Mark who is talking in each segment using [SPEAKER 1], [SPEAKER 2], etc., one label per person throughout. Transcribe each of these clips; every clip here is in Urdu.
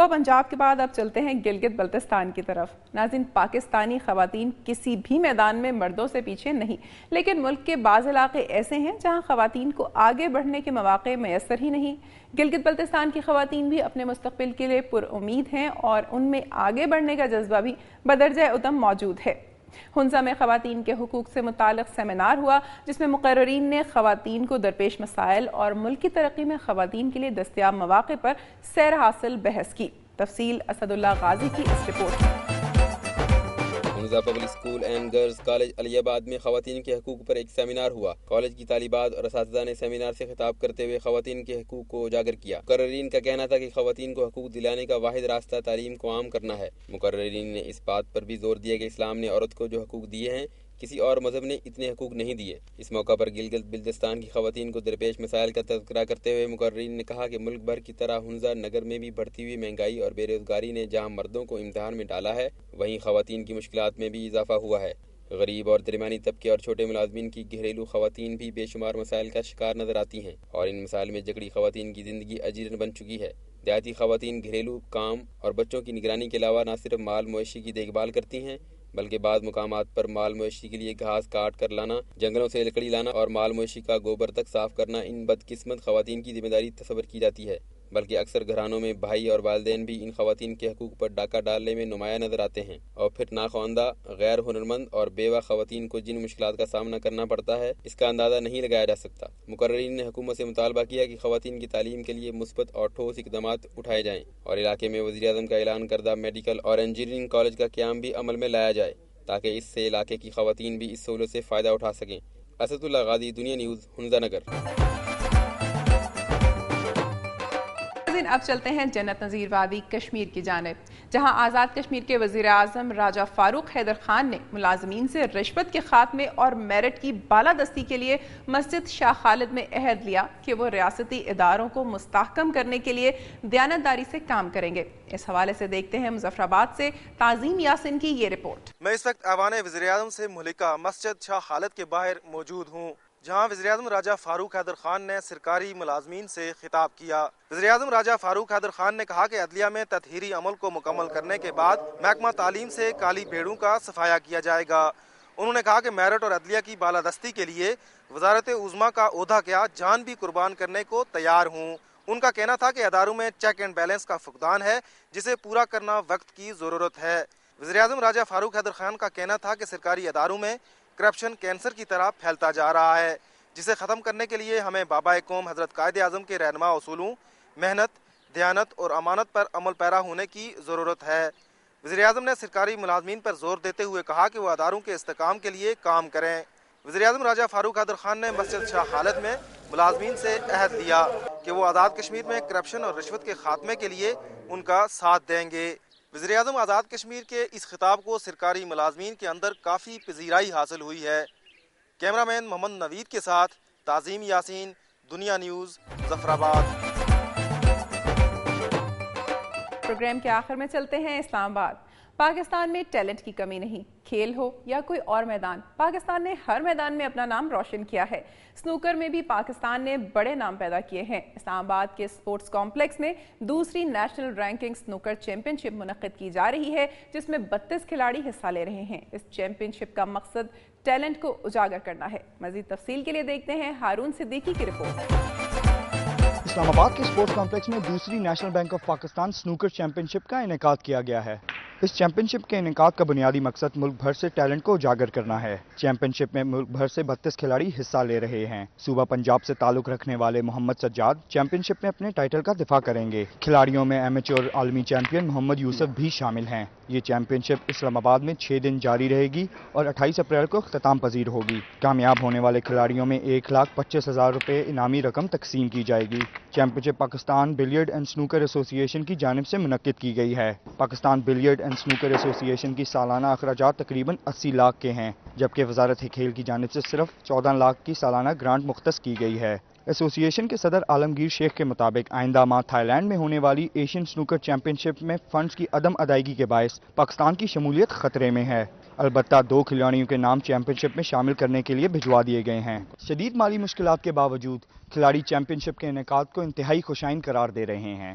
[SPEAKER 1] صوبہ پنجاب کے بعد اب چلتے ہیں گلگت بلتستان کی طرف۔ ناظرین، پاکستانی خواتین کسی بھی میدان میں مردوں سے پیچھے نہیں، لیکن ملک کے بعض علاقے ایسے ہیں جہاں خواتین کو آگے بڑھنے کے مواقع میسر ہی نہیں۔ گلگت بلتستان کی خواتین بھی اپنے مستقبل کے لیے پر امید ہیں اور ان میں آگے بڑھنے کا جذبہ بھی بدرجہ عدم موجود ہے۔ ہنزا میں خواتین کے حقوق سے متعلق سیمینار ہوا، جس میں مقررین نے خواتین کو درپیش مسائل اور ملک کی ترقی میں خواتین کے لیے دستیاب مواقع پر سیر حاصل بحث کی۔ تفصیل اسد اللہ غازی کی اس رپورٹ میں۔
[SPEAKER 2] Hunza public school and girls college Aliabad میں خواتین کے حقوق پر ایک سیمینار ہوا۔ کالج کی طالبات اور اساتذہ نے سیمینار سے خطاب کرتے ہوئے خواتین کے حقوق کو اجاگر کیا۔ مقررین کا کہنا تھا کہ خواتین کو حقوق دلانے کا واحد راستہ تعلیم کو عام کرنا ہے۔ مقررین نے اس بات پر بھی زور دیا کہ اسلام نے عورت کو جو حقوق دیے ہیں، کسی اور مذہب نے اتنے حقوق نہیں دیے۔ اس موقع پر گلگت بلتستان کی خواتین کو درپیش مسائل کا تذکرہ کرتے ہوئے مقررین نے کہا کہ ملک بھر کی طرح ہنزا نگر میں بھی بڑھتی ہوئی مہنگائی اور بے روزگاری نے جہاں مردوں کو امتحان میں ڈالا ہے، وہیں خواتین کی مشکلات میں بھی اضافہ ہوا ہے۔ غریب اور درمیانی طبقے اور چھوٹے ملازمین کی گھریلو خواتین بھی بے شمار مسائل کا شکار نظر آتی ہیں اور ان مسائل میں جکڑی خواتین کی زندگی اجیرن بن چکی ہے۔ دیہاتی خواتین گھریلو کام اور بچوں کی نگرانی کے علاوہ نہ صرف مال مویشی کی دیکھ بھال کرتی ہیں، بلکہ بعض مقامات پر مال مویشی کے لیے گھاس کاٹ کر لانا، جنگلوں سے لکڑی لانا اور مال مویشی کا گوبر تک صاف کرنا ان بدقسمت خواتین کی ذمہ داری تصور کی جاتی ہے، بلکہ اکثر گھرانوں میں بھائی اور والدین بھی ان خواتین کے حقوق پر ڈاکہ ڈالنے میں نمایاں نظر آتے ہیں۔ اور پھر ناخواندہ، غیر ہنرمند اور بیوہ خواتین کو جن مشکلات کا سامنا کرنا پڑتا ہے، اس کا اندازہ نہیں لگایا جا سکتا۔ مقررین نے حکومت سے مطالبہ کیا کہ خواتین کی تعلیم کے لیے مثبت اور ٹھوس اقدامات اٹھائے جائیں اور علاقے میں وزیراعظم کا اعلان کردہ میڈیکل اور انجینئرنگ کالج کا قیام بھی عمل میں لایا جائے تاکہ اس سے علاقے کی خواتین بھی اس سہولت سے فائدہ اٹھا سکیں۔ اسد اللہ غازی، دنیا نیوز، ہنزا نگر۔
[SPEAKER 1] اب چلتے ہیں جنت نظیر وادی کشمیر کی جانب، جہاں آزاد کشمیر کے وزیر اعظم راجہ فاروق حیدر خان نے ملازمین سے رشوت کے خاتمے اور میرٹ کی بالادستی کے لیے مسجد شاہ خالد میں عہد لیا کہ وہ ریاستی اداروں کو مستحکم کرنے کے لیے دیانتداری سے کام کریں گے۔ اس حوالے سے دیکھتے ہیں مظفر آباد سے تعظیم یاسین کی یہ رپورٹ۔
[SPEAKER 3] میں اس وقت ایوان وزیر اعظم سے ملکہ مسجد شاہ خالد کے باہر موجود ہوں، جہاں وزیر اعظم راجہ فاروق حیدر خان نے سرکاری ملازمین سے خطاب کیا۔ وزیر اعظم راجہ فاروق حیدر خان نے کہا کہ عدلیہ میں تطہیری عمل کو مکمل کرنے کے بعد محکمہ تعلیم سے کالی بھیڑوں کا صفایا کیا جائے گا۔ انہوں نے کہا کہ میرٹ اور عدلیہ کی بالادستی کے لیے وزارت عظمیٰ کا عہدہ کیا، جان بھی قربان کرنے کو تیار ہوں۔ ان کا کہنا تھا کہ اداروں میں چیک اینڈ بیلنس کا فقدان ہے، جسے پورا کرنا وقت کی ضرورت ہے۔ وزیر اعظم راجہ فاروق حیدر خان کا کہنا تھا کہ سرکاری اداروں میں کرپشن کینسر کی طرح پھیلتا جا رہا ہے، جسے ختم کرنے کے لیے ہمیں بابا قوم حضرت قائد اعظم کے رہنما اصولوں محنت، دیانت اور امانت پر عمل پیرا ہونے کی ضرورت ہے۔ وزیر اعظم نے سرکاری ملازمین پر زور دیتے ہوئے کہا کہ وہ اداروں کے استحکام کے لیے کام کریں۔ وزیر اعظم راجہ فاروق حیدر خان نے مسجد شاہ خالد میں ملازمین سے عہد لیا کہ وہ آزاد کشمیر میں کرپشن اور رشوت کے خاتمے کے لیے ان کا ساتھ دیں گے۔ وزیر اعظم آزاد کشمیر کے اس خطاب کو سرکاری ملازمین کے اندر کافی پذیرائی حاصل ہوئی ہے۔ کیمرہ مین محمد نوید کے ساتھ تعظیم یاسین، دنیا نیوز، مظفر آباد۔
[SPEAKER 1] پروگرام کے آخر میں چلتے ہیں اسلام آباد۔ پاکستان میں ٹیلنٹ کی کمی نہیں، کھیل ہو یا کوئی اور میدان، پاکستان نے ہر میدان میں اپنا نام روشن کیا ہے۔ سنوکر میں بھی پاکستان نے بڑے نام پیدا کیے ہیں۔ اسلام آباد کے اسپورٹس کمپلیکس میں دوسری نیشنل رینکنگ سنوکر چیمپئن شپ منعقد کی جا رہی ہے، جس میں 32 کھلاڑی حصہ لے رہے ہیں۔ اس چیمپئن شپ کا مقصد ٹیلنٹ کو اجاگر کرنا ہے۔ مزید تفصیل کے لیے دیکھتے ہیں ہارون صدیقی کی رپورٹ۔
[SPEAKER 4] اسلام آباد کے اسپورٹس کمپلیکس میں دوسری national bank of Pakistan snooker championship کا انعقاد کیا گیا ہے۔ اس چیمپئن شپ کے انعقاد کا بنیادی مقصد ملک بھر سے ٹیلنٹ کو اجاگر کرنا ہے۔ چیمپئن شپ میں ملک بھر سے 32 کھلاڑی حصہ لے رہے ہیں۔ صوبہ پنجاب سے تعلق رکھنے والے محمد سجاد چیمپئن شپ میں اپنے ٹائٹل کا دفاع کریں گے۔ کھلاڑیوں میں ایمیچور عالمی چیمپئن محمد یوسف بھی شامل ہیں۔ یہ چیمپئن شپ اسلام آباد میں 6 دن جاری رہے گی اور 28 اپریل کو اختتام پذیر ہوگی۔ کامیاب ہونے والے کھلاڑیوں میں 1,25,000 روپے انعامی رقم تقسیم کی جائے گی۔ Champion ship Pakistan billiard and snooker ایسوسی ایشن کی جانب سے منعقد کی گئی ہے۔ پاکستان بلیئرڈ اینڈ سنوکر ایسوسی ایشن کی سالانہ اخراجات تقریباً 80 لاکھ کے ہیں، جبکہ وزارت کھیل کی جانب سے صرف 14 لاکھ کی سالانہ گرانٹ مختص کی گئی ہے۔ ایسوسی ایشن کے صدر عالمگیر شیخ کے مطابق آئندہ ماہ تھائی لینڈ میں ہونے والی ایشین سنوکر چیمپئن شپ میں فنڈز کی عدم ادائیگی کے باعث پاکستان کی شمولیت خطرے میں ہے۔ البتہ 2 کھلاڑیوں کے نام چیمپئن شپ میں شامل کرنے کے لیے بھجوا دیے گئے ہیں۔ شدید مالی مشکلات کے باوجود کھلاڑی چیمپئن شپ کے انعقاد کو انتہائی خوشائن قرار دے رہے ہیں۔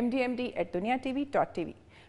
[SPEAKER 1] mdmd@duniatv.tv।